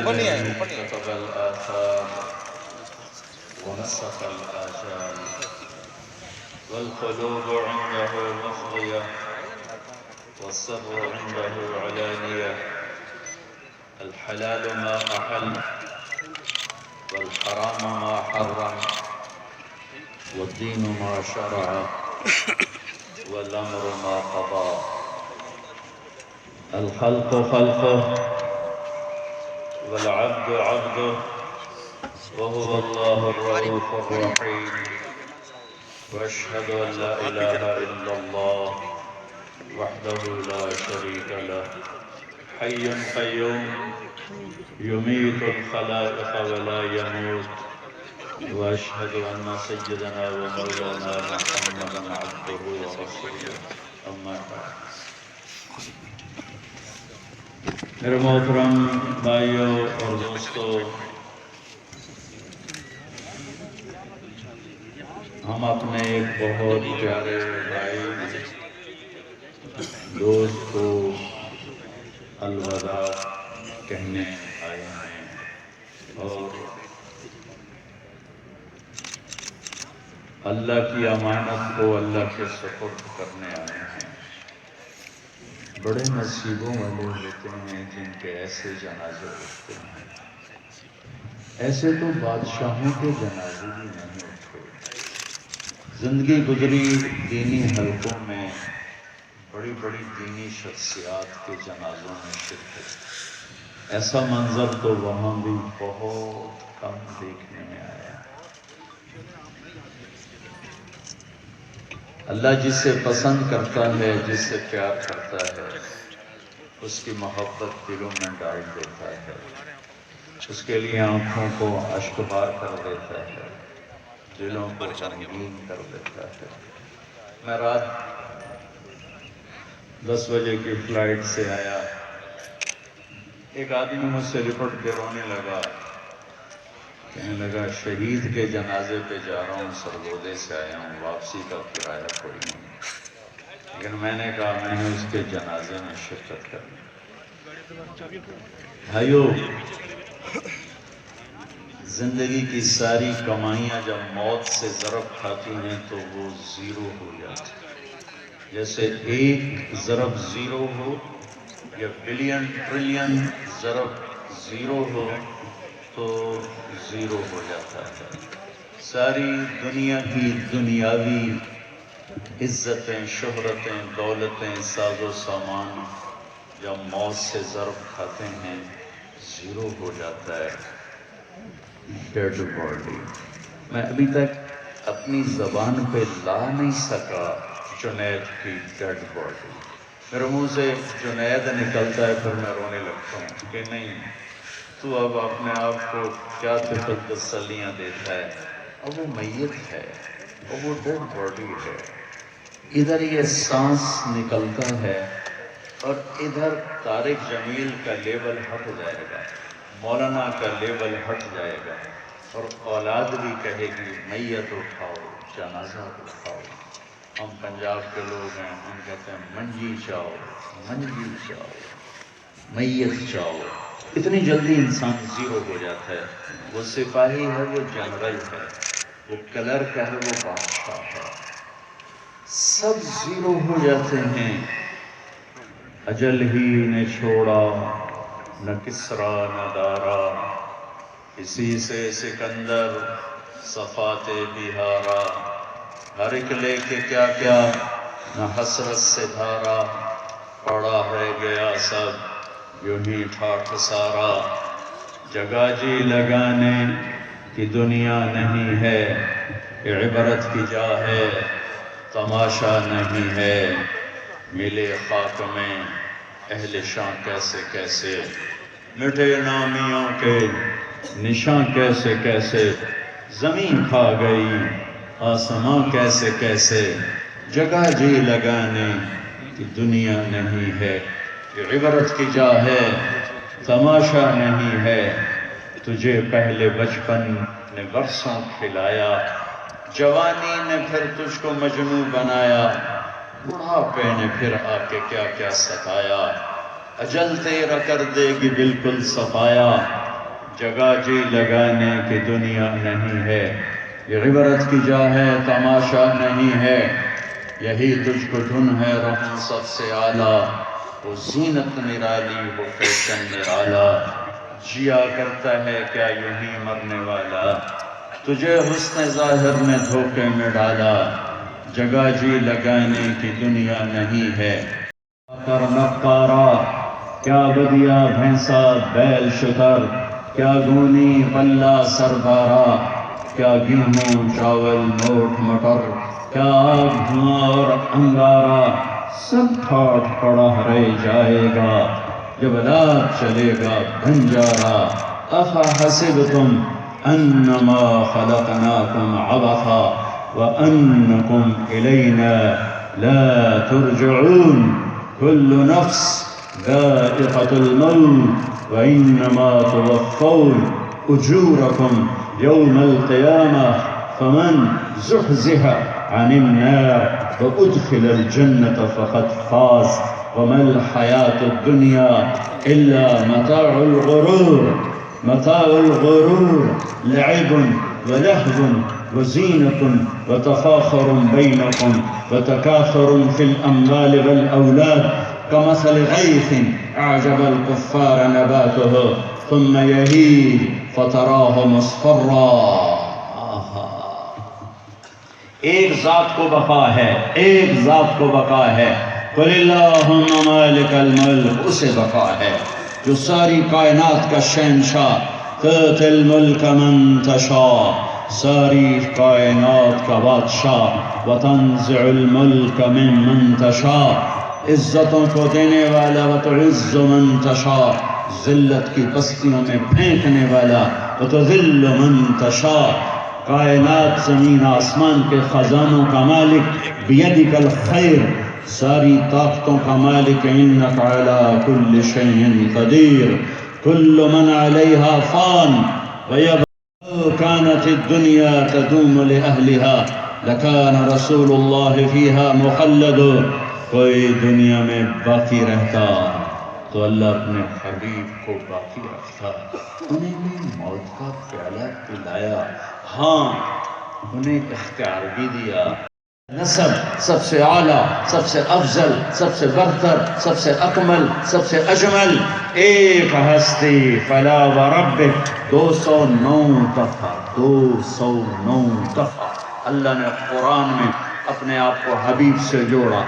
الذي كتب الآثار ونسخ الآجال والقلوب عنده مفضية والسر عنده علانية الحلال ما أحل والحرام ما حرم والدين ما شرع والأمر ما قضى الخلق خلقه والعبد عبده وهو الله الرؤوف الرحيم وأشهد أن لا إله إلا الله وحده لا شريك له حي قيوم يميت الخلائق ولا يموت وأشهد أن سيدنا ومولانا محمدا عبده ورسوله أما بعد میرے محترم بھائیوں اور دوستوں، ہم اپنے ایک بہت پیارے بھائی دوست کو الوداع کہنے آئے ہیں اور اللہ کی امانت کو اللہ کے سپرد کرنے آئے ہیں۔ بڑے نصیبوں والے ہوتے ہیں جن کے ایسے جنازے اٹھتے ہیں، ایسے تو بادشاہوں کے جنازے بھی نہیں اٹھتے۔ زندگی گزری دینی حلقوں میں بڑی بڑی دینی شخصیات کے جنازوں میں شرکت، ایسا منظر تو وہاں بھی بہت کم دیکھنے میں آیا۔ اللہ جس سے پسند کرتا ہے، جس سے پیار کرتا ہے، اس کی محبت دلوں میں ڈال دیتا ہے، اس کے لیے آنکھوں کو اشکبار کر دیتا ہے، دلوں کو غمگین کر دیتا ہے۔ میں رات 10 بجے کی فلائٹ سے آیا، ایک آدمی مجھ سے لپٹ کے رونے لگا، کہنے لگا شہید کے جنازے پہ جا رہا ہوں، سرگودے سے آیا ہوں، واپسی کا کرایہ کوئی نہیں، لیکن میں نے کہا میں نے اس کے جنازے میں شرکت کرنی۔ بھائیو، زندگی کی ساری کمائیاں جب موت سے ضرب کھاتی ہیں تو وہ زیرو ہو جاتی ہیں۔ جیسے ایک ضرب زیرو ہو یا بلین ٹریلین ضرب زیرو ہو تو زیرو ہو جاتا ہے۔ ساری دنیا کی دنیاوی عزتیں، شہرتیں، دولتیں، ساز و سامان جب موت سے ضرب کھاتے ہیں زیرو ہو جاتا ہے۔ ڈیڈ باڈی، میں ابھی تک اپنی زبان پہ لا نہیں سکا جنید کی ڈیڈ باڈی۔ میرے منہ سے جنید نکلتا ہے پھر میں رونے لگتا ہوں کہ نہیں، تو اب اپنے آپ کو کیا تسلیاں دیتا ہے، اب وہ میت ہے، اب وہ ڈیڈ باڈی ہے۔ ادھر یہ سانس نکلتا ہے اور ادھر طارق جمیل کا لیبل ہٹ جائے گا، مولانا کا لیبل ہٹ جائے گا، اور اولاد بھی کہے گی میت اٹھاؤ، جنازہ اٹھاؤ۔ ہم پنجاب کے لوگ ہیں، ہم کہتے ہیں منجی چاؤ، منجی چاؤ، میت چاؤ۔ اتنی جلدی انسان زیرو ہو جاتا ہے۔ وہ سپاہی ہے، وہ جنرل ہے، وہ کلرک ہے، وہ بادشاہ ہے، سب زیرو ہو جاتے ہیں۔ اجل ہی نے چھوڑا نہ کسریٰ نہ دارا، اسی سے سکندر صفات بہارا۔ ہر ایک لے کے کیا کیا نہ حسرت سے دھارا، پڑا ہے گیا سب یوں ہی ٹھاٹھ سارا۔ جگہ جی لگانے کی دنیا نہیں ہے، عبرت کی جا ہے تماشا نہیں ہے۔ ملے خاک میں اہل شاں کیسے کیسے، مٹے نامیوں کے نشاں کیسے کیسے۔ زمین کھا گئی آسماں کیسے کیسے، جگہ جی لگانے کی دنیا نہیں ہے، عبرت کی جا ہے تماشا نہیں ہے۔ تجھے پہلے بچپن نے برسوں کھلایا، جوانی نے پھر تجھ کو مجنوں بنایا، بڑھاپے نے پھر آ کے کیا کیا ستایا۔ اجل تیرا کر دے گی بالکل صفایا، جگہ جی لگانے کی دنیا نہیں ہے، یہ عبرت کی جا ہے تماشا نہیں ہے، یہی تجھ کو دھن ہے رہن سب سے اعلیٰ، وہ زینت نرالی وہ فیشن نرالا، جیا کرتا ہے کیا یوں ہی مرنے والا، تجھے حسن ظاہر نے دھوکے میں ڈالا، جگہ جی لگانے کی دنیا نہیں ہے۔ کر نقارا کیا بدیا بھینسا بیل شتر، کیا گونی پلہ سردارا، کیا گیہوں چاول موٹ مٹر، کیا آگ دھواں اور انگارا، سب ٹھاٹ پڑا رہ جائے گا جب رات چلے گا بنجارا، افحسبتم انما خلقناکم عبثا وانکم الینا لا ترجعون، كل نفس ذائقة الموت وإنما توفون أجوركم يوم القيامة فمن زحزح عن النار وأدخل الجنة فقد فاز وما الحياة الدنيا إلا متاع الغرور، متاع الغرور لعب ولهو وزينة وتفاخر بينكم وتكاثر في الأموال والأولاد كمثل غيث أعجب الكفار نباته ثم يهيج فتراه مصفرا۔ ایک ذات کو بقا ہے، ایک ذات کو بقا ہے، قل اللہم مالک الملک، اسے بقا ہے جو ساری کائنات کا شہنشاہ، تؤتی الملک من تشاء، ساری کائنات کا بادشاہ، وتنزع الملک ممن تشاء، عزتوں کو دینے والا، وتعز من تشاء، ذلت کی پستیوں میں پھینکنے والا، وتذل من تشاء، کائنات زمین آسمان کے خزانوں کا مالک، بیدک الخیر، ساری طاقتوں کا مالک، انک علی کل شیء قدیر، کل من علیہا فان ویبقى كانت الدنيا تدوم لأهلها لكان رسول الله فيها مخلد، کوئی دنیا میں باقی رہتا تو اللہ اپنے حبیب کو باقی رکھتا، انہیں بھی موت کا پیالہ پلایا، ہاں انہیں اختیار بھی دیا، نسب سب سے اعلیٰ، سب سے افضل، سب سے برتر، سب سے اکمل، سب سے اجمل ایک ہستی، فلا وربک، 209 دفعہ، 209 دفعہ اللہ نے قرآن میں اپنے آپ کو حبیب سے جوڑا،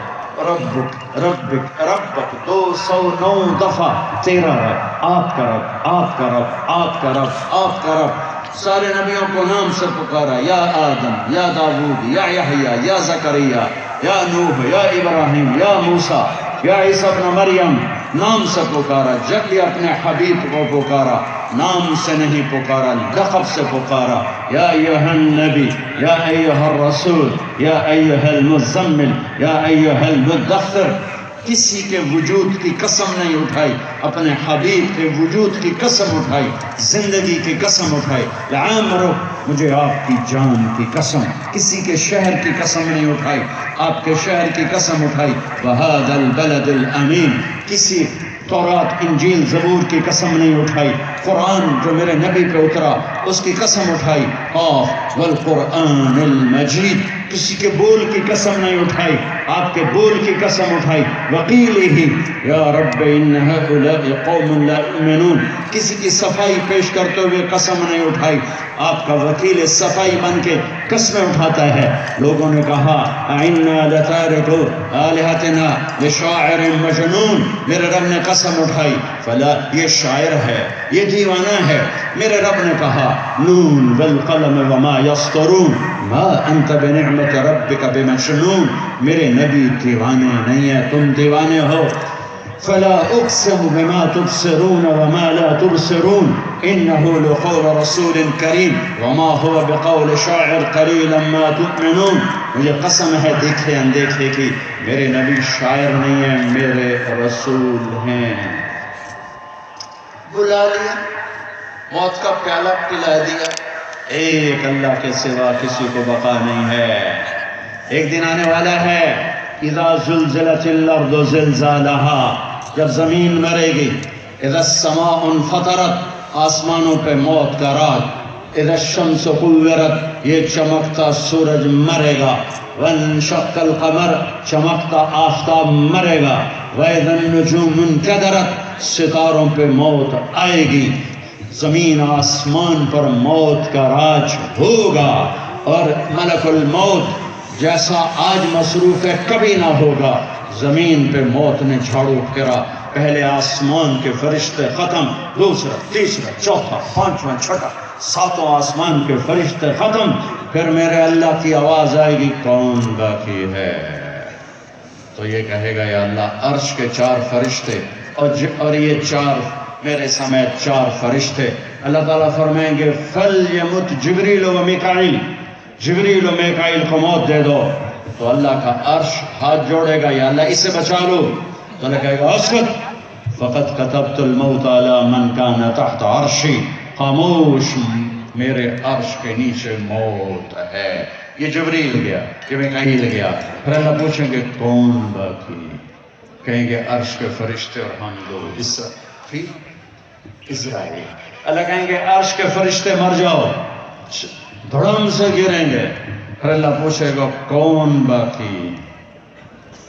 ربک ربک ربک، 209 دفعہ تیرا رب، آپ کا رب، آپ کا رب، آپ کا رب، آپ کا رب، سارے نبیوں کو نام سے پکارا، یا آدم، یا داؤد، یا یحییٰ، یا زکریا، یا نوح، یا ابراہیم، یا موسیٰ، یا عیسیٰ ابن مریم، نام سے پکارا، جب بھی اپنے حبیب کو پکارا نام سے نہیں پکارا، لقب سے پکارا، یا ایہا النبی، یا ایہا الرسول، یا ایہا المزمل، یا ایہا المدثر، کسی کے وجود کی قسم نہیں اٹھائی، اپنے حبیب کے وجود کی قسم اٹھائی، زندگی کی قسم اٹھائی، لعامرو، مجھے آپ کی جان کی قسم، کسی کے شہر کی قسم نہیں اٹھائی، آپ کے شہر کی قسم اٹھائی، وَهَذَا الْبَلَدِ الْأَمِينَ، کسی تورات انجیل زبور کی قسم نہیں اٹھائی، قرآن جو میرے نبی پہ اترا اس کی قسم اٹھائی، قاف والقرآن المجید، کسی کے بول کی قسم نہیں اٹھائی، آپ کے بول کی قسم اٹھائی، وقیلہ یا رب ان هؤلاء قوم لا یؤمنون، کسی کی صفائی پیش کرتے ہوئے قسم نہیں اٹھائی، آپ کا وکیل صفائی بن کے قسمیں اٹھاتا ہے، لوگوں نے کہا اِنَّا لَتَارِكُ آلِهَتِنَا لِشَاعِرٍ مَجْنُونَ، میرے رب نے قسم اٹھائی، فلا، یہ شاعر ہے، یہ دیوانہ ہے، میرے رب نے کہا نون والقلم وما یسطرون ما انت بنعمت ربک بمجنون، میرے نبی دیوانے نہیں ہیں، تم دیوانے ہو، فلا اقسم بما تبصرون وما لا تبصرون انه لقول رسول کریم وما هو بقول شاعر قلیلا ما تؤمنون، مجھے قسم ہے دیکھے اندیکھے کی، میرے نبی شاعر نہیں ہیں، میرے رسول ہیں، بلا لیا، موت کا پیالہ پلا دیا، ایک اللہ کے سوا کسی کو بقا نہیں ہے، ایک دن آنے والا ہے اذا زلزلت الارض زلزالها، جب زمین مرے گی، اذا السماء انفطرت، آسمانوں پہ موت کا راج، اذا الشمس کورت، یہ چمکتا سورج مرے گا، وانشق القمر، چمکتا آفتاب مرے گا، واذا النجوم انکدرت، ستاروں پہ موت آئے گی، زمین آسمان پر موت کا راج ہوگا، اور ملک الموت جیسا آج مصروف ہے کبھی نہ ہوگا۔ زمین پہ موت نے جھاڑو پھیرا، پہلے آسمان کے فرشتے ختم، دوسرا تیسرا چوتھا پانچواں چھٹا، ساتوں آسمان کے فرشتے ختم، پھر میرے اللہ کی آواز آئے گی کون باقی ہے؟ تو یہ کہے گا یا اللہ عرش کے 4 فرشتے اور یہ 4 میرے سمیت 4 فرشتے، اللہ تعالیٰ فرمائیں گے فَلْيَمُتْ جبریل و میکائیل، جبریل و میکائیل کو موت دے دو، تو اللہ کا عرش ہاتھ جوڑے گا یا اللہ اسے بچا لو، تو اللہ کہے گا اسکت فَقَدْ كَتَبْتُ الْمَوْتَ عَلَى مَنْ كَانَ تَحْتَ عَرْشِي، خاموش میرے عرش کے نیچے موت ہے۔ یہ جبریل گیا، یہ میکائیل گیا، پھر اللہ پوچھیں گے کون باقی؟ کہیں گے عرش کے فرشتے اور ہم دو، اسرائیل۔ اللہ کہیں گے عرش کے فرشتے مر جاؤ، دھڑم سے گریں گے، پھر اللہ پوچھے گا کون باقی؟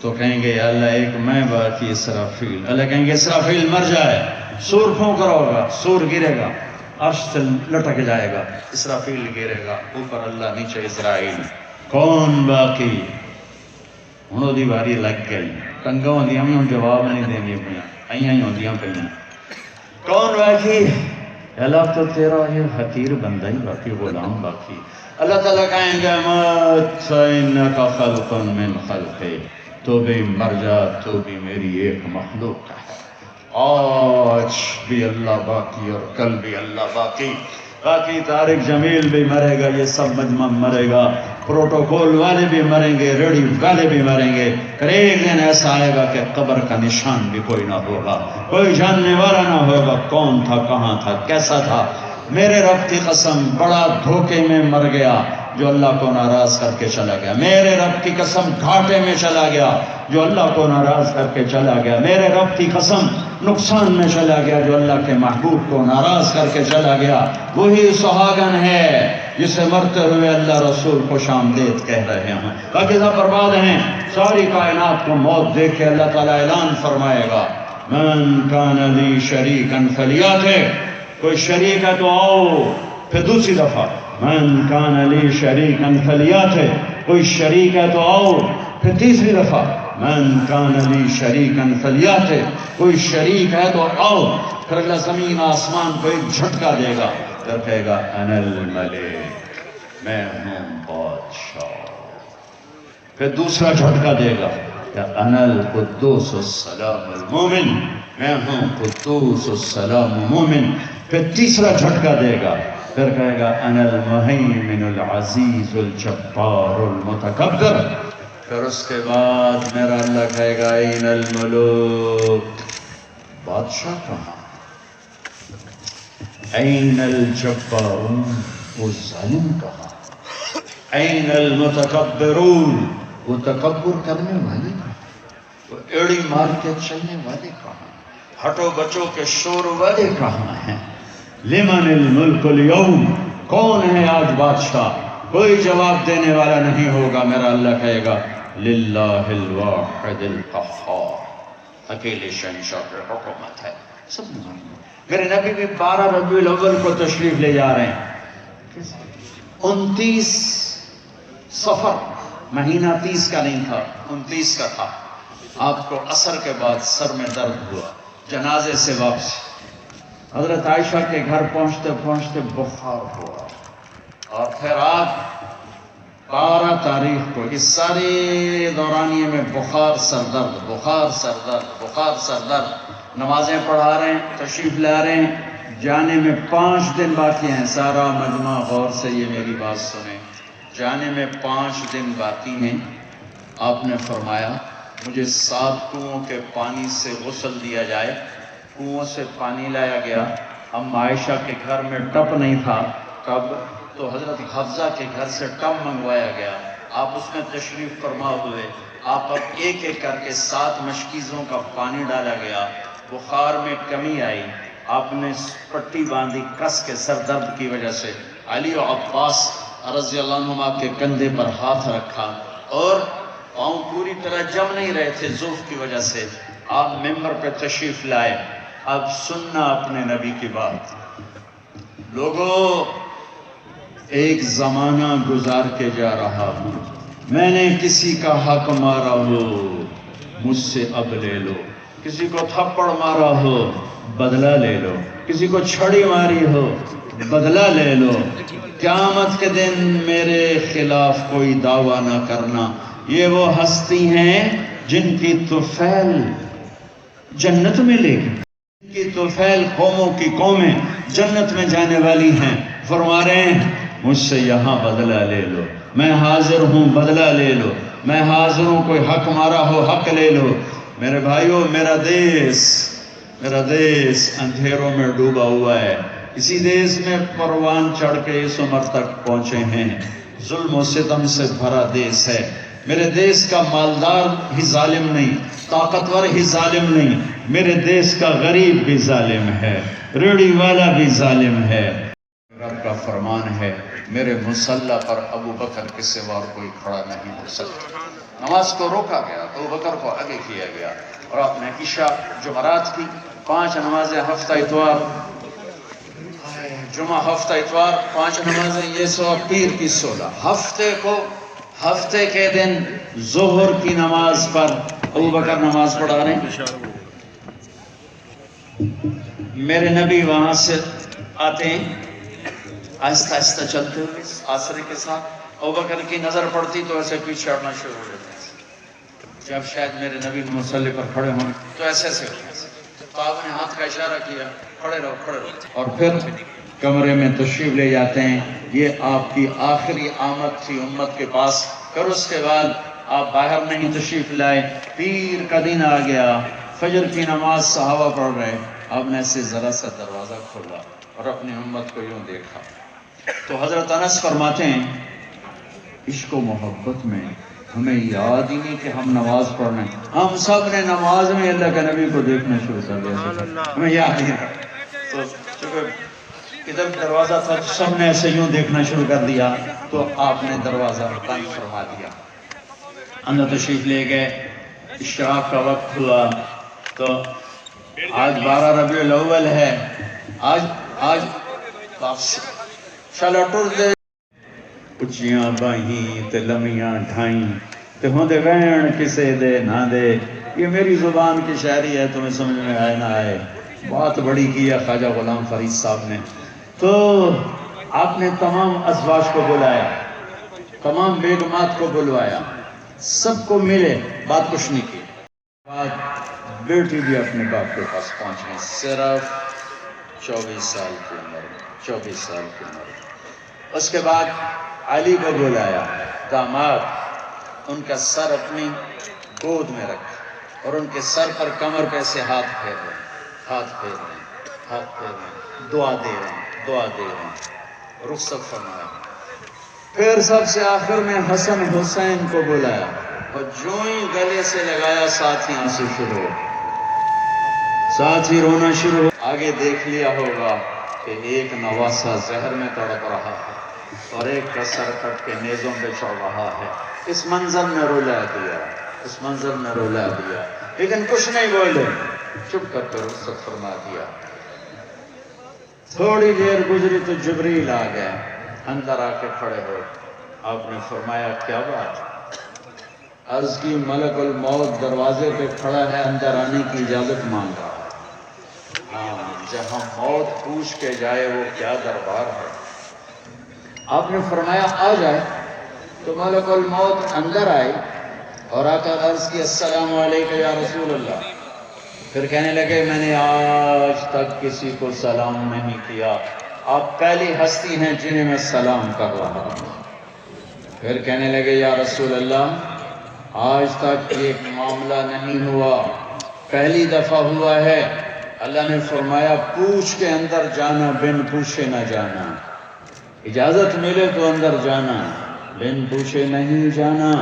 تو کہیں گے یا اللہ ایک میں باقی، اسرافیل۔ اللہ کہیں گے اسرافیل مر جائے، سور پھونک رہا ہوگا، سور گرے گا، عرش سے لٹک جائے گا، اسرافیل گرے گا، اوپر اللہ نیچے اسرائیل، کون باقی؟ ہوں دی باری لگ گئی، کنگا ہوندیاں بھی ہوں جواب نہیں دیں گے پہ آئیں ہوندیاں پہ کون باقی؟ اللہ تو تیرا یہ حقیر بندہ ہی باقی، غلام باقی۔ اللہ تعالیٰ کہیں گے مَوْتْ فَإِنَّكَ خَلْقٌ مِّنْ خَلْقِ، تو بھی مر جا، تو بھی میری ایک مخلوق ہے۔ آج بھی اللہ باقی اور کل بھی اللہ باقی، باقی طارق جمیل بھی مرے گا، یہ سب مجمع مرے گا، پروٹوکول والے بھی مریں گے، ریڈی والے بھی مریں گے، پھر ایک دن ایسا آئے گا کہ قبر کا نشان بھی کوئی نہ ہوگا، کوئی جاننے والا نہ ہوگا کون تھا، کہاں تھا، کیسا تھا۔ میرے رب کی قسم بڑا دھوکے میں مر گیا جو اللہ کو ناراض کر کے چلا گیا، میرے رب کی قسم گھاٹے میں چلا گیا جو اللہ کو ناراض کر کے چلا گیا، میرے رب کی قسم نقصان میں چلا گیا جو اللہ کے محبوب کو ناراض کر کے چلا گیا۔ وہی سہاگن ہے جسے مرتے ہوئے اللہ رسول خوش آمدید کہہ رہے ہیں، پاکیزہ برباد ہیں، ساری کائنات کو موت دے کے اللہ تعالیٰ اعلان فرمائے گا من کان لی شریکا فلیاتہ، کوئی شریک ہے تو آؤ، پھر دوسری دفعہ من کان لی شریکا فلیاتہ، کوئی شریک ہے تو آؤ، پھر تیسری دفعہ من کان لی شریکا فلیاتہ، کوئی شریک ہے تو آؤ، پھر اللہ زمین آسمان کو ایک جھٹکا دے گا، پھر کہے گا انا الملک، میں ہوں بادشاہ، پھر دوسرا جھٹکا دے گا کہ انا القدوس السلام المومن، میں ہوں قدوس السلام مومن، پھر تیسرا جھٹکا دے گا، پھر کہے گا انا المہیمن العزیز الجبار المتکبر، پھر اس کے بعد میرا اللہ کہے گا این الملوک، بادشاہ کہاں، این الجبارون، وہ ظالم کہاں، این المتکبرون، وہ تکبر کرنے والے کہاں، وہ ایڑی مار کے چلنے والے کہاں، ہٹو بچو کے شور والے کہاں ہیں، لمن الملک اليوم، کون ہے آج بادشاہ؟ کوئی جواب دینے والا نہیں ہوگا، میرا اللہ کہے گا للہ الواحد القہار، اکیلے شہنشاہ پر حکومت ہے۔ سب میرے نبی بھی 12 ربیع الاول کو تشریف لے جا رہے ہیں، 29 صفر، مہینہ 30 کا نہیں تھا، 29 کا تھا، آپ کو عصر کے بعد سر میں درد ہوا، جنازے سے واپس حضرت عائشہ کے گھر پہنچتے پہنچتے بخار ہوا، اور پھر آپ 12 تاریخ کو اس سارے دورانیے میں بخار سردرد، بخار سردرد، بخار سردرد، نمازیں پڑھا رہے ہیں، تشریف لا رہے ہیں، جانے میں 5 دن باقی ہیں، سارا مجمع غور سے یہ میری بات سنیں، جانے میں 5 دن باقی ہیں، آپ نے فرمایا مجھے 7 کنوؤں کے پانی سے غسل دیا جائے، کنوؤں سے پانی لایا گیا، ام عائشہ کے گھر میں ٹپ نہیں تھا، کب تو حضرت حفصہ کے گھر سے ٹب منگوایا گیا، آپ اس میں تشریف فرما ہوئے، آپ اب ایک ایک کر کے 7 مشکیزوں کا پانی ڈالا گیا، بخار میں کمی آئی، آپ نے پٹی باندھی کس کے سر درد کی وجہ سے. علی و عباس رضی اللہ عنہما کے کندھے پر ہاتھ رکھا اور پاؤں پوری طرح جم نہیں رہے تھے ضعف کی وجہ سے. آپ ممبر پہ تشریف لائے. اب سننا اپنے نبی کی بات. لوگوں، ایک زمانہ گزار کے جا رہا ہوں، میں نے کسی کا حق مارا ہو مجھ سے اب لے لو، کسی کو تھپڑ مارا ہو بدلہ لے لو، کسی کو چھڑی ماری ہو بدلہ لے لو. قیامت کے دن میرے خلاف کوئی دعویٰ نہ کرنا. یہ وہ ہستی ہیں جن کی طفیل جنت میں لے گی، جن کی طفیل قوموں کی قومیں جنت میں جانے والی ہیں. فرما رہے ہیں مجھ سے یہاں بدلہ لے لو، میں حاضر ہوں، بدلہ لے لو، میں حاضر ہوں، کوئی حق مارا ہو حق لے لو. میرے بھائیوں، میرا دیس اندھیروں میں ڈوبا ہوا ہے. اسی دیس میں پروان چڑھ کے اس عمر تک پہنچے ہیں. ظلم و ستم سے بھرا دیس ہے. میرے دیس کا مالدار ہی ظالم نہیں، طاقتور ہی ظالم نہیں، میرے دیس کا غریب بھی ظالم ہے، ریڑھی والا بھی ظالم ہے. رب کا فرمان ہے میرے مصلی پر ابو بکر کے سوا کوئی کھڑا نہیں ہو سکتا. نماز کو روکا گیا، ابو بکر کو آگے کیا گیا اور آپ نے عشاء جمعرات کی 5 نمازیں ہفتہ اتوار، جمعہ ہفتہ اتوار 5 نمازیں، یہ سو پیر کی 16. ہفتے کے دن ظہر کی نماز پر ابو بکر نماز پڑھا رہے ہیں. میرے نبی وہاں سے آتے ہیں آہستہ آہستہ چلتے ہوئے آسرے کے ساتھ. ابو بکر کی نظر پڑتی تو ایسے پیچھے ہٹنا شروع ہو جاتے ہیں. جب شاید میرے نبی مصلی پر کھڑے ہوں تو ایسے تو آپ نے ہاتھ کا اشارہ کیا، کھڑے رہو. اور پھر کمرے میں تشریف لے جاتے ہیں. یہ آپ کی آخری آمد تھی امت کے پاس. پھر اس کے بعد آپ باہر نہیں تشریف لائے. پیر کا دن آ گیا، فجر کی نماز صحابہ پڑھ رہے. آپ نے ایسے ذرا سا دروازہ کھولا اور اپنی امت کو یوں دیکھا. تو حضرت انس فرماتے ہیں عشق و محبت میں ہمیں یاد ہی نہیں کہ ہم نماز پڑھ رہے ہیں. ہم سب نے نماز میں اللہ کے نبی کو دیکھنا شروع کر دیا، ہمیں یاد ہی نہیں. تو چونکہ ادھر دروازہ تھا سب نے ایسے یوں دیکھنا شروع کر دیا تو آپ نے دروازہ بند فرما دیا. اندر تشریف لے گئے. اشراق کا وقت ہوا تو آج 12 ربیع الاول ہے. آج چلو ٹر دے اچیاں باہیں تے لمیاں ڈھائیں تے ہوندے وین کسے دے نہ دے. یہ میری زبان کی شاعری ہے، تمہیں سمجھ میں آئے نہ آئے. بات بڑی کی ہے خواجہ غلام فرید صاحب نے. تو آپ نے تمام ازواج کو بلایا، تمام بیگمات کو بلوایا، سب کو ملے، بات کچھ نہیں کی. بات بیٹی بھی اپنے باپ کے پاس پہنچ گئی، صرف 24 سال کی عمر. 24 سال کی عمر. اس کے بعد علی کو بلایا، داماد. ان کا سر اپنی گود میں رکھا اور ان کے سر پر کمر پہ سے ہاتھ پھیر رہے ہیں، دعا دے رہے ہیں. رخصت فرمایا. پھر سب سے آخر میں حسن حسین کو بلایا اور جو ہی گلے سے لگایا ساتھ ہی آنسو شروع ہو، ساتھ ہی رونا شروع ہو. آگے دیکھ لیا ہوگا کہ ایک نواسا زہر میں تڑپ رہا ہے اور ایک کا سر کٹ کے نیزوں پہ چڑھ رہا ہے. اس منظر میں رلا دیا، لیکن کچھ نہیں بولے، چپ کر کے رخصت فرما دیا. تھوڑی دیر گزری تو جبریل آ گئے. اندر آ کے کھڑے ہو. آپ نے فرمایا کیا بات؟ عرض کی ملک الموت دروازے پہ کھڑا ہے، اندر آنے کی اجازت مانگ رہا ہے. ہاں، جہاں موت پوچھ کے جائے وہ کیا دربار ہے. آپ نے فرمایا آ جائے. تو ملک الموت اندر آئی اور آ کر عرض کی السلام علیکم یا رسول اللہ. پھر کہنے لگے میں نے آج تک کسی کو سلام نہیں کیا، آپ پہلی ہستی ہیں جنہیں میں سلام کر رہا ہوں. پھر کہنے لگے یا رسول اللہ آج تک یہ معاملہ نہیں ہوا، پہلی دفعہ ہوا ہے. اللہ نے فرمایا پوچھ کے اندر جانا، بن پوچھے نہ جانا. اجازت ملے تو اندر جانا، بن پوچھے نہیں جانا.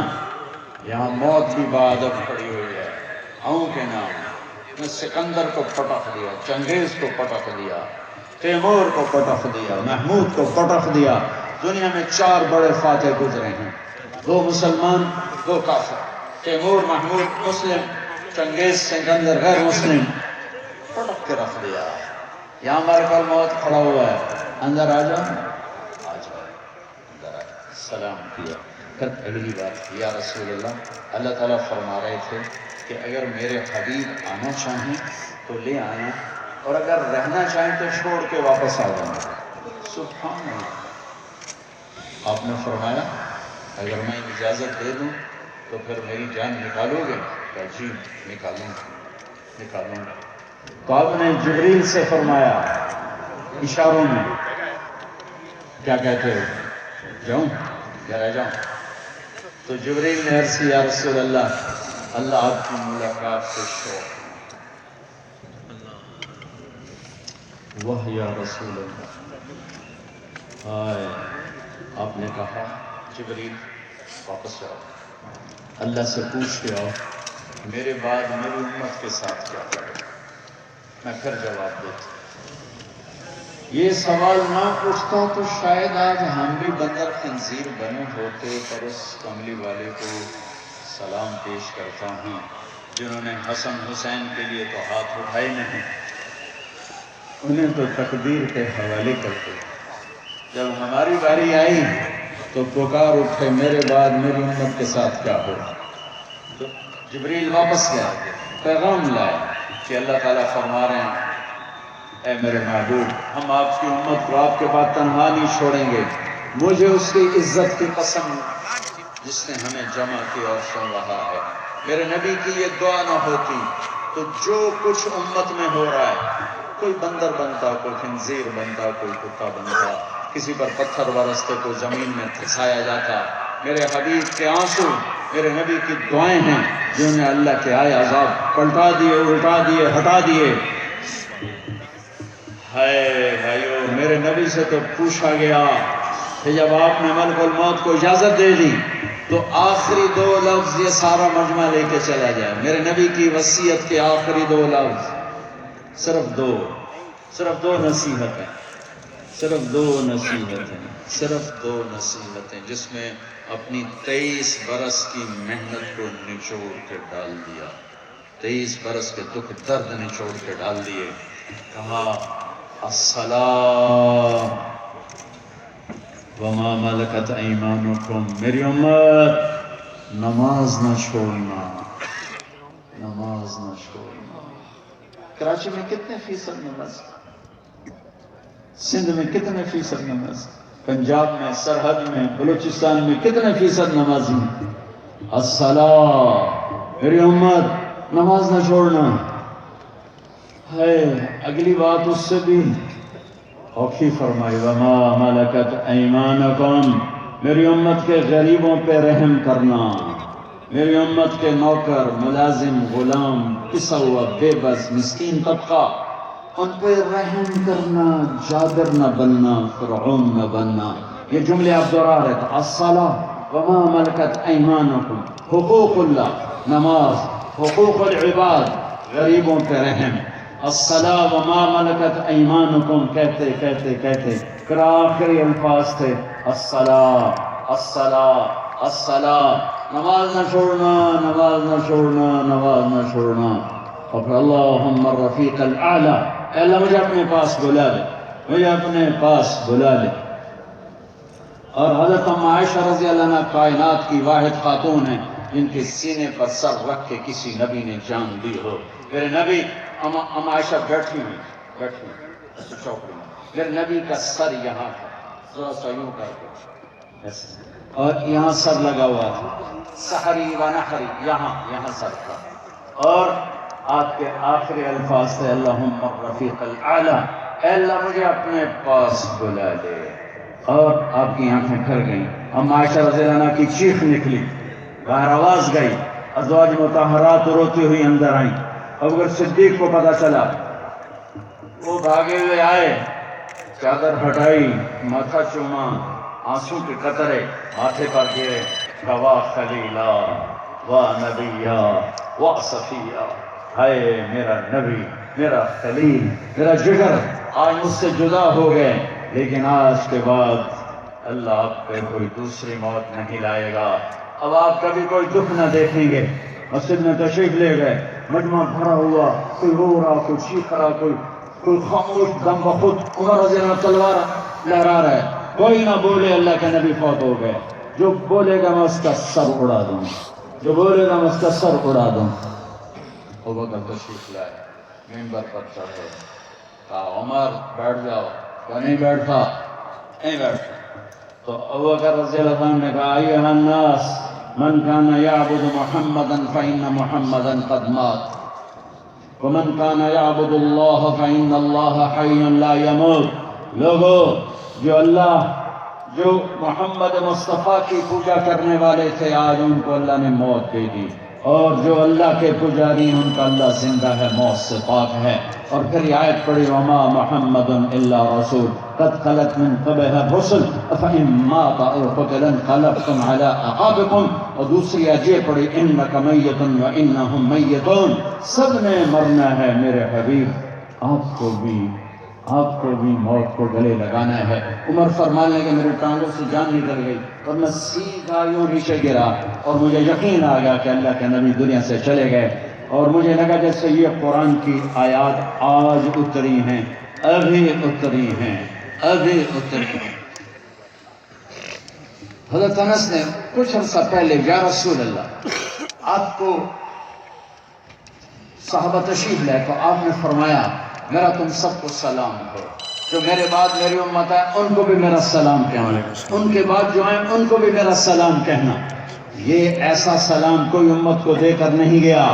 یہاں موت بھی بادب کھڑی ہوئی ہے، آؤں کے نام نے سکندر کو پٹخ دیا، چنگیز کو پٹخ دیا، تیمور کو پٹخ دیا، محمود کو پٹخ دیا۔ دنیا میں 4 بڑے فاتح گزرے ہیں، 2 مسلمان 2 کافر، تیمور محمود مسلم، چنگیز سکندر غیر مسلم، پٹخ کے رکھ دیا۔ یہاں ملک الموت کھڑا ہوا ہے، اندر آ جاؤ، آ جاؤ، اندر آ جاؤ، سلام کیا۔ پھر اگلی بات، یا رسول اللہ تعالیٰ فرما رہے تھے کہ اگر میرے حبیب آنا چاہیں تو لے آنا، اور اگر رہنا چاہیں تو چھوڑ کے واپس آ جانا۔ سبحان اللہ۔ آپ نے فرمایا اگر میں اجازت دے دوں تو پھر میری جان نکالو گے؟ کہا جی نکالوں گا۔ تو آپ نے جبریل سے فرمایا اشاروں میں، کیا کہتے ہو، جاؤں یا رہ جاؤں؟ تو جبریل نے عرض کی یا رسول اللہ آپ کی ملاقات سے شوق، واہ یا رسول اللہ۔ آئے آپ نے کہا جبریل واپس جاؤ، اللہ سے پوچھ کے آؤ میرے بعد میری امت کے ساتھ کیا کرے، میں پھر جواب دیتا۔ یہ سوال نہ پوچھتا تو شاید آج ہم بھی بندر خنزیر بنے ہوتے، پر اس کملی والے کو سلام پیش کرتا ہوں جنہوں نے حسن حسین کے لیے تو ہاتھ اٹھائے نہیں، انہیں تو تقدیر کے حوالے کرتے۔ جب ہماری باری آئی تو پکار اٹھے میرے بعد میری امت کے ساتھ کیا ہو۔ تو جبریل واپس گیا، پیغام لائے کہ اللہ تعالیٰ فرما رہے ہیں اے میرے محبوب، ہم آپ کی امت کو آپ کے بعد تنہا نہیں چھوڑیں گے، مجھے اس کی عزت کی قسم جس نے ہمیں جمع کیا اور سن رہا ہے۔ میرے نبی کی یہ دعا نہ ہوتی تو جو کچھ امت میں ہو رہا ہے، کوئی بندر بنتا، کوئی خنزیر بنتا، کوئی کتا بنتا، کسی پر پتھر برستے، کوئی زمین میں دھسایا جاتا۔ میرے حبیب کے آنسو میرے نبی کی دعائیں ہیں جنہوں نے اللہ کے آئے عذاب پلٹا دیے، الٹا دیے، ہٹا دیے۔ ہائے بھائیو، میرے نبی سے تو پوچھا گیا کہ جب آپ نے ملک الموت کو اجازت دے دی تو آخری 2 لفظ یہ سارا مجمع لے کے چلا جائے، میرے نبی کی وصیت کے آخری 2 لفظ، صرف دو نصیحتیں، صرف دو نصیحتیں جس میں اپنی 23 برس کی محنت کو نچوڑ کے ڈال دیا، 23 برس کے دکھ درد نچوڑ کے ڈال دیے۔ کہا الصلاۃ وما ملکت ایمانکم، میری امت نماز نہ چھوڑنا، نماز نہ چھوڑنا۔ کراچی میں کتنے فیصد نماز، سندھ میں کتنے فیصد نماز، پنجاب میں، سرحد میں، بلوچستان میں کتنے فیصد نمازی ہیں؟ الصلاۃ، میری امت نماز نہ چھوڑنا ہے۔ اگلی بات اس سے بھی اوکھی فرمائی وما ملکت ایمانکم، میری امت کے غریبوں پہ رحم کرنا، میری امت کے نوکر، ملازم، غلام، پسا ہوا، بے بس، مسکین طبقہ، ان پہ رحم کرنا، جابر نہ بننا، فرعون نہ بننا۔ یہ جملے آپ دہرا رہے تھے، الصلاۃ وما ملکت ایمانکم، حقوق اللہ نماز، حقوق العباد غریبوں پہ رحم، الصلاۃ وما ملکت ایمانکم کہتے کہتے کہتے پھر آخری الفاظ تھے الصلاۃ الصلاۃ الصلاۃ، نماز نہ چھوڑنا، نماز نہ چھوڑنا، نماز نہ چھوڑنا۔ اور پھر اللہم الرفیق الاعلیٰ، اے اللہ مجھے اپنے پاس بلا لے، مجھے اپنے پاس بلا لے۔ اور حضرت ام عائشہ رضی اللہ عنہ کائنات کی واحد خاتون ہیں جن کے سینے پر سر رکھ کے کسی نبی نے جان دی ہو۔ میرے نبی، ام عائشہ بیٹھی ہوئی چوکڑی میں، میرے نبی کا سر یہاں تھا، ذرا سا یوں کر کے اور یہاں سر لگا ہوا تھا، سحری و نحری، یہاں سر تھا، اور آپ کے آخری الفاظ تھے اللہم الرفیق الاعلیٰ، اے اللہ مجھے اپنے پاس بلا لے۔ اور آپ کی آنکھیں پھر گئیں، ام عائشہ رضی اللہ عنہ کی چیخ نکلی، باہر آواز گئی، ازواج مطہرات روتی ہوئی اندر آئیں۔ ابوبکر صدیق کو پتہ چلا، وہ بھاگے ہوئے آئے، چادر ہٹائی، ماتھا چوما، آنسو کے قطرے ماتھے پر گرے، واہ خلیلا واہ نبیا واہ صفیہ ہائے میرا نبی، میرا خلیل، میرا جگر آج مجھ سے جدا ہو گئے، لیکن آج کے بعد اللہ آپ پہ کوئی دوسری موت نہیں لائے گا، اب آپ کبھی کوئی دکھ نہ دیکھیں گے۔ مسجد میں تشریف لے گئے، مجمع بھرا ہوا، کوئی رو رہا، کوئی چیخ رہا، کوئی خاموش دم بخود عمر رضی اللہ عنہ تلوار لہرا رہا ہے، کوئی نہ بولے اللہ کے نبی فوت ہو گئے، جو بولے گا میں اس کا سر اڑا دوں، جو بولے گا میں اس کا سر اڑا دوں۔ ابوبکر تشریف لائے، منبر پر چڑھے، کہا عمر بیٹھ جاؤ، کہا نہیں بیٹھا، نہیں بیٹھا۔ تو ابوبکر رضی اللہ عنہ نے کہا ایھا الناس من کان یعبد محمدا فإن محمدا قد مات ومن کان یعبد اللہ فإن اللہ حی لا یموت۔ لوگو، جو محمد مصطفیٰ کی پوجا کرنے والے تھے، آج ان کو اللہ نے موت دے دی، اور جو اللہ کے پجاری ہیں ان کا اللہ زندہ ہے، موت سے پاک ہے۔ اور پھر یہ آیت پڑھی وما محمد الا رسول قد خلت من قبلہ الرسل افإن مات او قتل انقلبتم علی اعقابکم، اور دوسری آیت یہ پڑھی انک میت وانہم میتون، سب نے مرنا ہے میرے حبیب، آپ کو بھی موت کو گلے لگانا ہے۔ عمر فرمانے لگے میرے ٹانگوں سے جان نکل گئی اور میں سیدھا یوں نیچے گرا، اور مجھے یقین آ گیا کہ اللہ کے نبی دنیا سے چلے گئے، اور مجھے لگا جیسے یہ قرآن کی آیات آج اتری ہیں، ابھی اتری ہیں۔ حضرت انس نے کچھ عرصہ پہلے یا رسول اللہ، آپ کو صحابہ تشریف لے تو آپ نے فرمایا میرا تم سب کو سلام ہو، جو میرے بعد میری امت ہے ان کو بھی میرا سلام کہنا، ان کے بعد جو ہیں ان کو بھی میرا سلام کہنا۔ یہ ایسا سلام کوئی امت کو دے کر نہیں گیا۔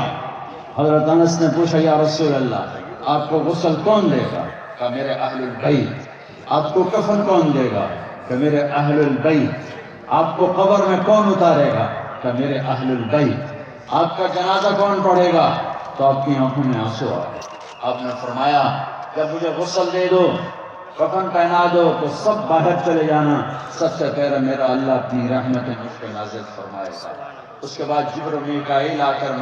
حضرت انس نے پوچھا یا رسول اللہ آپ کو غسل کون دے گا؟ کہا میرے اہل البیت۔ آپ کو کفن کون دے گا؟ کہ میرے اہل البیت۔ آپ کو قبر میں کون اتارے گا؟ کہ میرے اہل البیت۔ آپ کا جنازہ کون پڑھے گا؟ تو آپ کی آنکھوں میں آنسو آ گئے۔ آپ نے فرمایا جب مجھے غسل دے دو، کفن پہنا دو تو سب باہر چلے جانا، سب سے پہلے میرا اللہ اپنی رحمت مجھ پہ نازل فرمائے گا۔ اس کے بعد جبر و میکائیل آ کر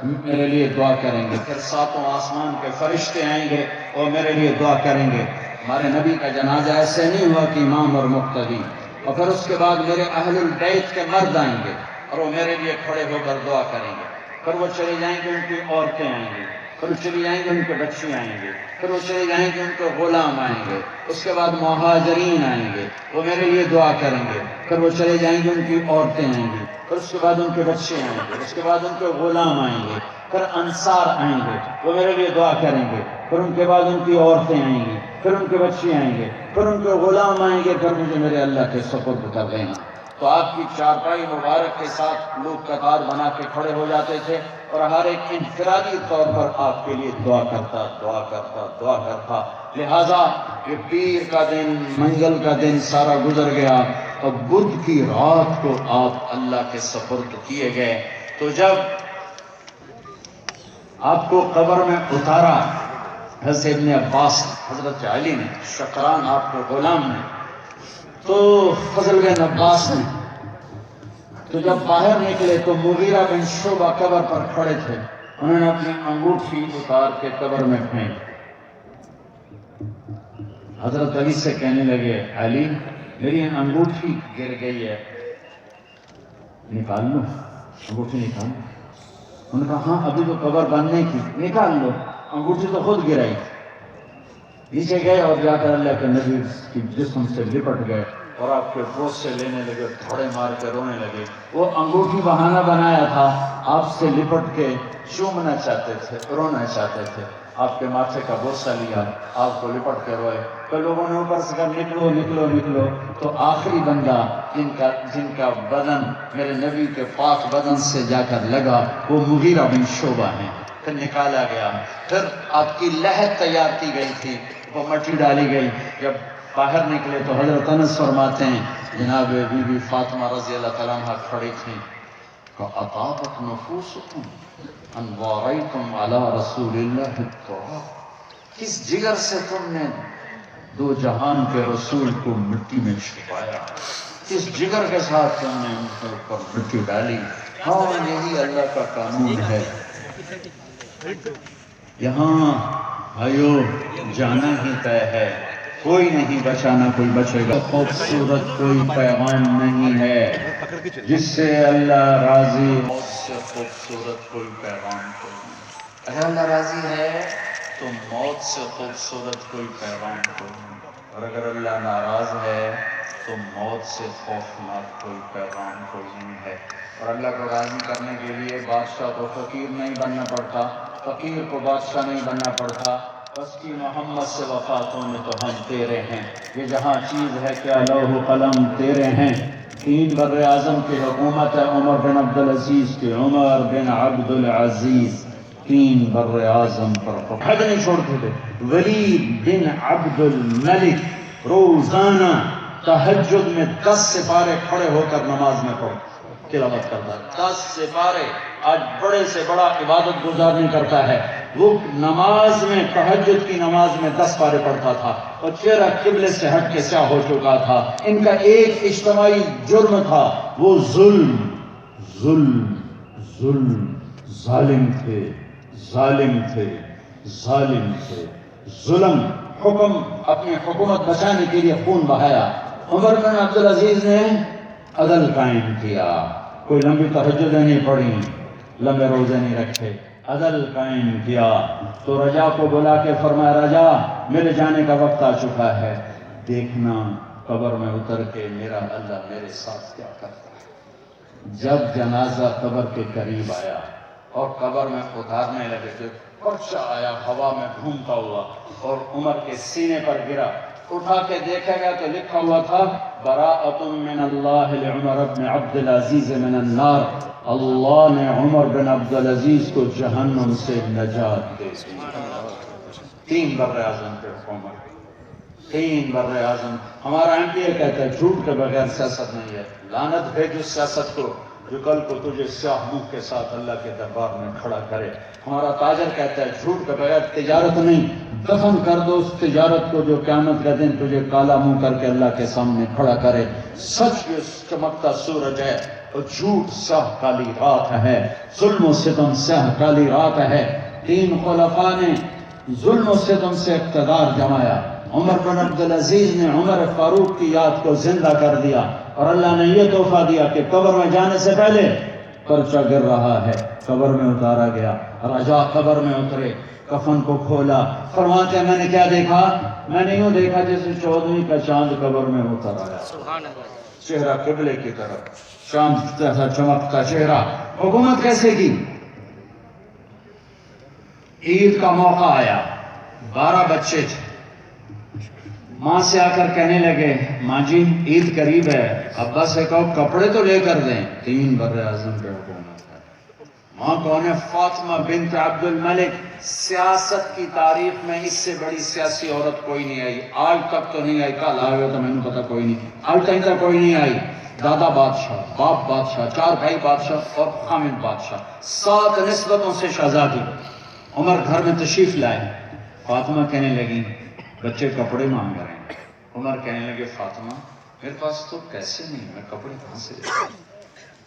میرے لیے دعا کریں گے، پھر ساتوں آسمان کے فرشتے آئیں گے اور میرے لیے دعا کریں گے۔ ہمارے نبی کا جنازہ ایسے نہیں ہوا کہ امام اور مقتدی، اور پھر اس کے بعد میرے اہل البیت کے مرد آئیں گے اور وہ میرے لیے کھڑے ہو کر دعا کریں گے، پھر وہ چلے جائیں گے ان کی عورتیں آئیں گی، پھر وہ چلی جائیں گے ان کے بچے آئیں گے، پھر وہ چلے جائیں گے ان کے غلام آئیں گے، اس کے بعد مہاجرین آئیں گے وہ میرے لیے دعا کریں گے، پھر وہ چلے جائیں گے ان کی عورتیں آئیں گی، پھر اس کے بعد ان کے بچے آئیں گے، اس کے بعد ان کے غلام آئیں گے، پھر انصار آئیں گے وہ میرے لیے دعا کریں گے، پھر ان کے بعد ان کی عورتیں آئیں گی، پھر ان کے بچے آئیں گے، پھر ان کے غلام آئیں گے، پھر مجھے میرے اللہ کے سپرد کر دینا۔ تو آپ کی چارپائی مبارک کے ساتھ لوگ قطار بنا کے کھڑے ہو جاتے تھے اور ہر ایک انفرادی طور پر آپ کے لیے دعا کرتا۔ لہٰذا یہ پیر کا دن، منگل کا دن سارا گزر گیا اور بدھ کی رات کو آپ اللہ کے سپرد کیے گئے۔ تو جب آپ کو قبر میں اتارا حضرت ابن عباس، حضرت علی نے، شکران آپ کو غلام نے، تو فضل بن عباس نے، تو جب باہر نکلے تو مغیرہ بن شعبہ قبر پر کھڑے تھے، انہوں نے اپنی انگوٹھی اتار کے قبر میں پھینک۔ حضرت علی سے کہنے لگے علی میری انگوٹھی گر گئی ہے، نکال لو انگوٹھی، نکال لو۔ انہوں نے کہا ہاں ابھی تو قبر بند نہیں کی، نکال لو، انگوٹھی تو خود گرائی۔ نیچے گئے اور جا کر اللہ کے نبی کی جسم سے لپٹ گئے اور آپ کے گوشت سے لینے لگے، تھوڑے مار کے رونے لگے۔ وہ انگوٹھی بہانہ بنایا تھا، آپ سے لپٹ کے چومنا چاہتے تھے، رونا چاہتے تھے۔ آپ کے ماتھے کا بوسہ لیا، آپ کو لپٹ کے روئے۔ تو لوگوں نے اوپر سے کہا نکلو نکلو نکلو، تو آخری بندہ جن کا بدن میرے نبی کے پاک بدن سے جا کر لگا وہ مغیرہ بن شعبہ ہیں۔ پھر نکالا گیا، پھر آپ کی لحد تیار کی گئی تھی، وہ مٹی ڈالی گئی۔ جب باہر نکلے تو حضرت انس فرماتے ہیں جناب بی بی فاطمہ رضی اللہ تعالیٰ عنہ کھڑی تھیں، فَأَطَابَتْ نُفُوسُكُمْ أَنْ وَارَيْتُمْ عَلَىٰ رَسُولِ اللَّهِ التُّرَابَ، کس جگر سے تم نے دو جہان کے رسول کو مٹی میں چھپایا، کس جگر کے ساتھ تم نے ان کے اوپر مٹی ڈالی۔ ہاں یہی اللہ کا قانون ہے۔ یہاں بھائیو جانا ہی طے ہے، کوئی نہیں بچانا، کوئی بچے گا۔ خوبصورت کوئی پیغام نہیں ہے جس سے اللہ راضی، موت سے خوبصورت کوئی پیغام کوئی نہیں۔ اگر اللہ راضی ہے تو موت سے خوبصورت کوئی پیغام کوئی نہیں، اور اگر اللہ ناراض ہے تو موت سے خوفناک کوئی پیغام کوئی نہیں ہے۔ اور اللہ کو راضی کرنے کے لیے بادشاہ کو فقیر نہیں بننا پڑتا، فقیر کو بادشاہ نہیں بننا پڑتا، بس کی محمد سے وفات ہونے تو ہم تیرے ہیں۔ یہ جہاں چیز ہے کیا لوح و قلم تیرے ہیں۔ 3 بر اعظم کی حکومت ہے عمر بن عبدالعزیز کی، عمر بن عبدالعزیز 3 بر اعظم پر حد نہیں چھوڑتے تھے۔ ولید بن عبد الملک روزانہ تہجد میں 10 سپارے کھڑے ہو کر نماز میں تلاوت کرتا ہے۔ 10 سپارے، آج بڑے سے بڑا عبادت گزار نہیں کرتا ہے، وہ نماز میں تہجد کی نماز میں 10 پارے پڑھتا تھا اور چہرہ قبلے سے ہٹ کے سیاہ ہو چکا تھا۔ ان کا ایک اجتماعی جرم تھا، وہ ظلم ظلم ظلم، ظالم تھے ظالم تھے ظالم تھے، ظلم، حکم، اپنی حکومت بچانے کے لیے خون بہایا۔ عمر بن عبدالعزیز نے عدل قائم کیا، کوئی لمبی تہجدیں نہیں پڑھی، لمبے روزے نہیں رکھے، عدل قائم کیا۔ تو رجا کو بلا کے فرمایا، رجا میرے جانے کا وقت آ چکا ہے، دیکھنا قبر میں اتر کے میرا اللہ میرے ساتھ کیا کرتا ہے۔ جب جنازہ قبر کے قریب آیا اور قبر میں اتارنے لگے تو پرچہ آیا ہوا میں گھومتا ہوا اور عمر کے سینے پر گرا۔ اٹھا کے دیکھا گیا تو لکھا ہوا تھا، براءۃ من اللہ لعمر بن عبدالعزیز من النار، اللہ نے عمر بن عبدالعزیز کو جہنم سے نجات دے دی۔ 3 بر اعظم کے حکومت، 3 بر اعظم۔ ہمارا ایم پی اے کہتا ہے جھوٹ کے بغیر سیاست نہیں ہے، لعنت بھیج اس سیاست کو جو کل کو تجھے سیاہ منہ کے ساتھ اللہ کے دربار میں کھڑا کرے۔ ہمارا تاجر کہتا ہے جھوٹ کے بغیر تجارت نہیں، دفن کر دو اس تجارت کو جو قیامت کا دن تجھے کالا منہ کر کے اللہ کے سامنے کھڑا کرے۔ سچ یہ چمکتا سورج ہے اور جھوٹ سیاہ کالی رات ہے، ظلم و ستم سیاہ کالی رات ہے۔ 3 خلفاء نے ظلم و ستم سے اقتدار جمایا۔ عمر بن عبدالعزیز نے عمر فاروق کی یاد کو زندہ کر دیا اور اللہ نے یہ تحفہ دیا کہ قبر میں جانے سے پہلے پرچہ گر رہا ہے، قبر میں اتارا گیا۔ رجا قبر میں اترے، کفن کو کھولا، فرماتے ہیں میں نے کیا دیکھا؟ میں نے یوں دیکھا جیسے 14ویں کا چاند قبر میں اتر آیا، چہرہ قبلے کی طرف، چاند جیسا چمکتا چہرہ۔ حکومت کیسے کی؟ عید کا موقع آیا، 12 بچے تھے، ماں سے آ کر کہنے لگے ماں جی عید قریب ہے، ابا سے کہو کپڑے تو لے کر دیں۔ 3 بر اعظم پہ حکومت ہے۔ ماں کون ہے؟ فاطمہ بنت عبد الملک۔ سیاست کی تاریخ میں اس سے بڑی سیاسی عورت کوئی نہیں آئی، آج تک تو نہیں آئی، کل آئے ہو تو میں نے پتا کوئی نہیں، آج تک کوئی نہیں آئی۔ دادا بادشاہ، باپ بادشاہ، 4 بھائی بادشاہ اور خامد بادشاہ، 7 نسبتوں سے شہزادی۔ عمر گھر میں تشریف لائے، فاطمہ کہنے لگی بچے کپڑے مانگ رہے ہیں۔ عمر کہنے لگے فاطمہ میرے پاس تو پیسے نہیں، میں کپڑے کہاں سے لے آؤں؟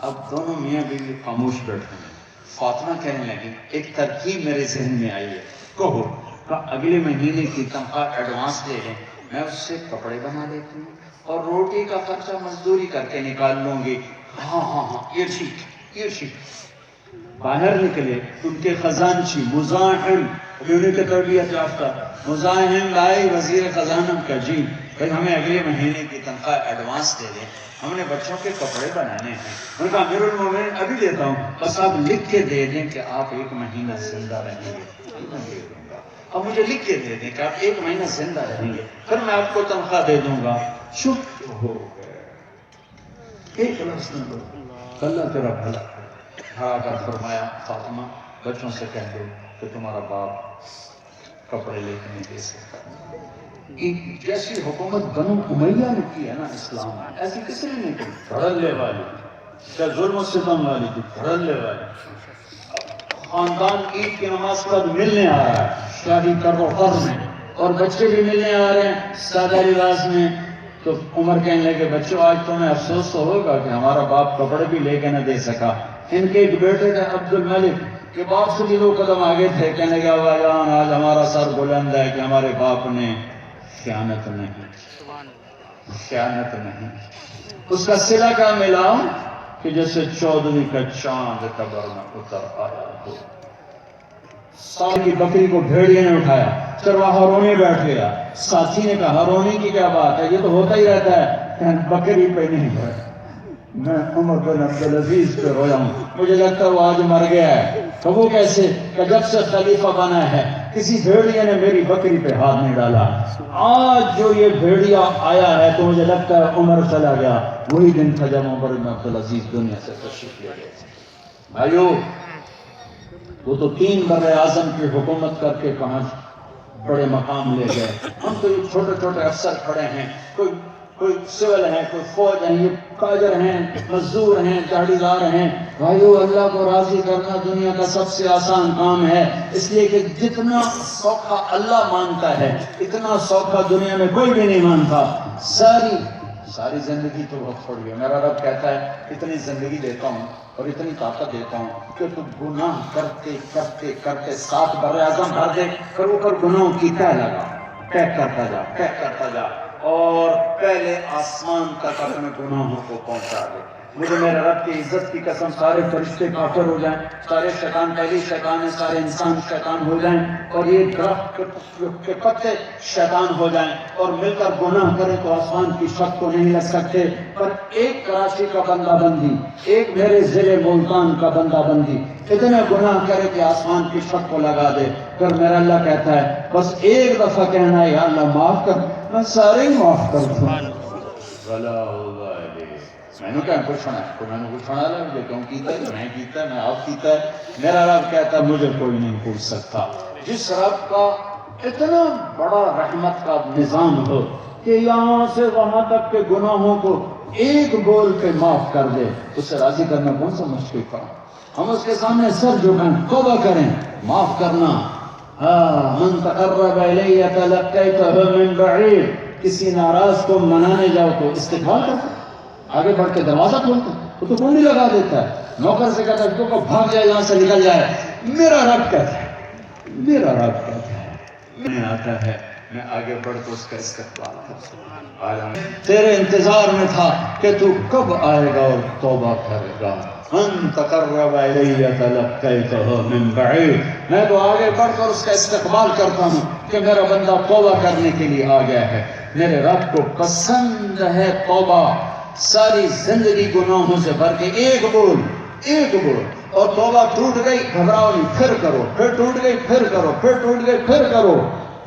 اب دونوں میاں بیوی خاموش بیٹھے ہیں۔ فاطمہ کہنے لگی ایک ترکیب میرے ذہن میں آئی ہے، کہو اگلے مہینے کی تنخواہ ایڈوانس دے دیں، میں اس سے کپڑے بنا لیتی ہوں اور روٹی کا خرچہ مزدوری کر کے نکال لوں گی۔ ہاں ہاں ہاں یہ ٹھیک، یہ ٹھیک۔ باہر نکلے، ان کے خزانچی مزاحم، انہوں کے تربیت یافتہ مزاحم لائے وزیر خزانہ کا، جی بھائی ہمیں اگلے مہینے کی تنخواہ ایڈوانس دے دیں، ہم نے بچوں کے کپڑے بنانے ہیں۔ انہوں نے کہا امیر المومنین ابھی دیتا ہوں، بس آپ لکھ کے دے دیں کہ آپ 1 مہینہ زندہ رہیں گے، میں دے دوں گا۔ اب مجھے لکھ کے دے دیں کہ آپ 1 مہینہ زندہ رہیں گے، پھر میں آپ کو تنخواہ دے دوں گا۔ چپ ہو گئے، ایک لفظ نہ بولے، اللہ تیرا بھلا کرے۔ آ کر فرمایا فاطمہ بچوں سے کہہ دو کہ تمہارا باپ کپڑے لے کے نہیں دے سکتا۔ جیسی حکومت بنو امیہ نے کی ہے نا اسلام میں، ایسی کسی نے نہیں کی، دھڑلے والی، کیا ظلم و ستم والی تھی، دھڑلے والی۔ خاندان عید کی نماز پر ملنے آ رہا ہے شادی کر میں، اور بچے بھی ملنے آ رہے ہیں سادہ لباس میں۔ تو عمر کہنے لگے بچوں آج تمہیں افسوس تو ہوگا کہ ہمارا باپ کپڑے بھی لے کے نہ دے سکا۔ ان کے ایک بیٹے تھے عبد الملک، کہ باپ سے بھی 2 قدم آگے تھے، کہنے لگا بھائیان آج ہمارا سر بلند ہے کہ ہمارے باپ نے خیانت نہیں. اس کا صلہ کا ملا کہ جیسے 14ویں کا چاند قبر میں اتر آیا ہو. سال کی بکری کو بھیڑیے نے اٹھایا، چرواہا رونے بیٹھ گیا. ساتھی نے کہا رونے کی کیا بات ہے، یہ تو ہوتا ہی رہتا ہے. بکری پہ نہیں ہے، میں عمر بن عبدالعزیز پہ رویا ہوں، مجھے لگتا ہے وہ آج مر گیا ہے. تو وہ کیسے کہ جب سے خلیفہ بنا ہے کسی بھیڑیے نے میری بکری پہ ہاتھ نہیں ڈالا. آج جو یہ بھیڑیا آیا ہے تو مجھے لگتا ہے عمر چلا گیا. وہی دن تھا جب عمر بن عبدالعزیز دنیا سے تشریف لے گئے. بھائیو وہ تو 3 بر-اعظم کی حکومت کر کے کہاں بڑے مقام لے گئے. ہم تو یہ چھوٹے چھوٹے افسر کھڑے ہیں، کوئی سول ہیں، کوئی فوج ہیں، یہ تاجر ہیں، مزدور ہیں، دہاڑی دار ہیں. بھائیو اللہ کو راضی کرنا دنیا کا سب سے آسان کام ہے، اس لیے کہ جتنا سوکھا اللہ مانتا ہے اتنا سوکھا دنیا میں کوئی بھی نہیں مانتا. ساری زندگی تو بہت تھوڑی ہے. میرا رب کہتا ہے اتنی زندگی دیتا ہوں اور اتنی طاقت دیتا ہوں کہ تو گناہ کرتے کرتے کرتے 7 بر-اعظم بھر دے، پھر اوپر گناہوں کی تہ لگا، پیک کرتا جا اور پہلے آسمان تک اپنے گناہوں کو پہنچا دے. مجھے میرے رب کی عزت کی قسم سارے فرشتے کافر ہو جائیں، سارے شیطان پہلی شیطان ہیں، سارے انسان شیطان ہو جائیں اور یہ درخت کے پتے شیطان ہو جائیں اور مل کر گناہ کریں تو آسمان کی چھت کو نہیں لگ سکتے. پر ایک کراچی کا بندہ بندی، ایک میرے ضلع ملتان کا بندہ بندی اتنے گناہ کرے کہ آسمان کی چھت کو لگا دے. پھر میرا اللہ کہتا ہے بس ایک دفعہ کہنا ہے یا اللہ معاف کر، میں سارے ہی معاف کر دوں. میں نے کہا پوچھنا ہے، میں نے پوچھنا ہے مجھے کیوں کیتا ہے، میں کیتا ہے، میں آپ کیتا ہے. میرا رب کہتا ہے مجھے کوئی نہیں پوچھ سکتا. جس رب کا اتنا بڑا رحمت کا نظام ہو کہ یہاں سے وہاں تک کے گناہوں کو ایک بول پہ معاف کر دے، اس سے راضی کرنا کون سا مشکل کام. ہم اس کے سامنے سر جھکائیں، توبہ کریں، معاف کرنا. من تقرب الی تلقیتہ من بعید. کسی ناراض کو منانے جاؤ تو استغفار کرتا، آگے بڑھ کے دروازہ کھولتا، وہ تو کنڈی لگا دیتا ہے، نوکر سے کہتا ہے تو کو بھاگ جائے یہاں سے نکل جائے. میرا رب کہتا ہے میں آتا ہے، میں آگے بڑھ کے اس کا استقبال کرتا. تیرے انتظار میں تھا کہ تو کب آئے گا اور توبہ کرے گا. من تقرب الی تلقیتہ من بعید. میں تو آگے بڑھ کر اس کا استقبال کرتا ہوں کہ میرا بندہ توبہ کرنے کے لیے آ گیا ہے. میرے رب کو پسند ہے توبہ. ساری زندگی گناہوں سے بھر کے ایک بول اور توبہ ٹوٹ گئی گھبراؤ نہیں، پھر کرو، پھر ٹوٹ گئی پھر کرو، پھر ٹوٹ گئی پھر کرو.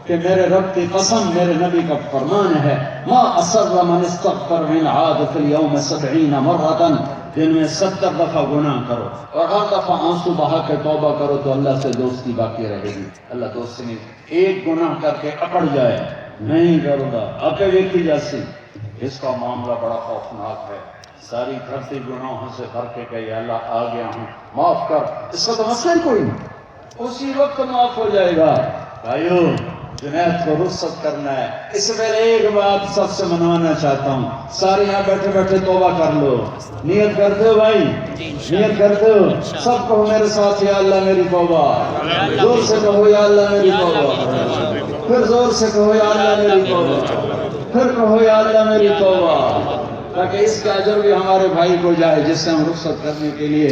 کہ میرے رب کی قسم، میرے نبی کا فرمان ہے ما اصر من استغفر من عاد فی اليوم 70 مرۃ. دن میں 70 دفعہ گناہ کرو اور ہر دفعہ آنسو بہا کے توبہ کرو تو اللہ سے دوستی باقی رہے گی. اللہ دوستی نہیں. ایک گناہ کر کے اکڑ جائے نہیں کروں گا آپ ویکھی جاسی، اس کا معاملہ بڑا خوفناک ہے. ساری دھرتی گناہوں سے بھر کے کہ اللہ آ گیا ہوں معاف کر، اس کا تو مسئلہ ہی کوئی نہیں، اسی وقت معاف ہو جائے گا. بھائیو جنید کو رخصت کرنا ہے. اس سے پہلے ایک بات سب سے منوانا چاہتا ہوں، سارے یہاں بیٹھے بیٹھے توبہ کر لو. نیت کرتے ہو بھائی، نیت کرتے ہو؟ سب کہو میرے ساتھ یا اللہ میری توبہ. زور سے کہو یا اللہ میری توبہ، پھر زور سے کہو یا اللہ میری توبہ، پھر کہو یا اللہ میری توبہ، تاکہ اس کا اجر بھی ہمارے بھائی کو جائے جس سے ہم رخصت کرنے کے لیے.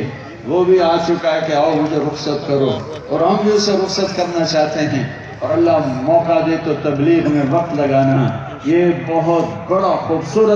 وہ بھی آ چکا ہے کہ آؤ مجھے رخصت کرو اور ہم بھی اسے رخصت کرنا چاہتے ہیں. اور اللہ موقع دے تو تبلیغ میں وقت لگانا، یہ بہت بڑا خوبصورت